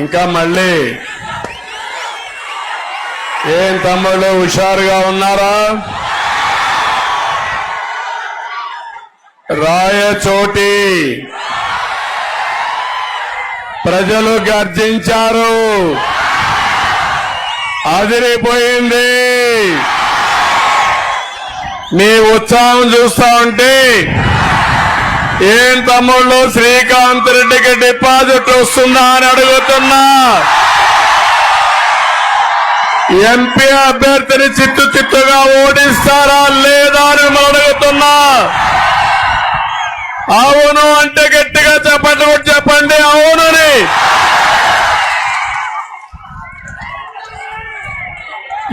ఇంకా మళ్ళీ ఏం తమ్ముళ్ళు హుషారుగా ఉన్నారా? రాయచోటి ప్రజలు గర్జించారు, అదిరిపోయింది. మీ ఉత్సాహం చూస్తా ఉంటే ఏం తమ్ముళ్ళు శ్రీకాంత్ రెడ్డికి డిపాజిట్ వస్తుందా అని అడుగుతున్నా. ఎంపీ అభ్యర్థిని చిత్తుగా ఓడిస్తారా లేదా అని అడుగుతున్నా. అవును అంటే గట్టిగా చెప్పండి అవునని.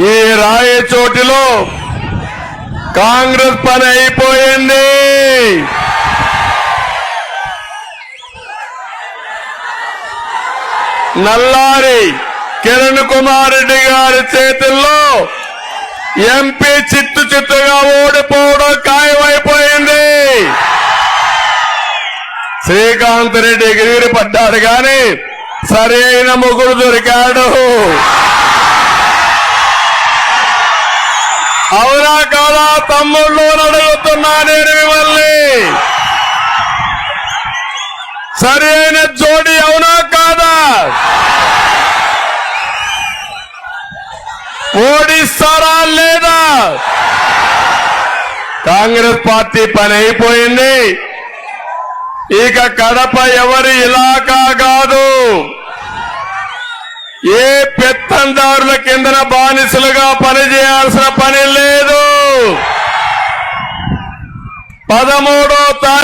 ఈ రాయచోటిలో కాంగ్రెస్ పని అయిపోయింది. నల్లారి కిరణ్ కుమార్ రెడ్డి గారి చేతుల్లో ఎంపీ చిత్తుగా ఓడిపోవడం ఖాయమైపోయింది. శ్రీకాంత్ రెడ్డి ఎగిరి పడ్డాడు కానీ సరైన ముగ్గురు దొరికాడు. అవునా కాదా తమ్ముళ్ళు అడుగుతున్నా నేను మిమ్మల్ని. సరైన జోడి అవునా కాదా? ఓడిస్తారా లేదా? కాంగ్రెస్ పార్టీ పని అయిపోయింది. ఇక కడప ఎవరి ఇలాకా కాదు. ఏ పెత్తందారుల కిందన బానిసలుగా పనిచేయాల్సిన పని లేదు. 13వ తారీఖు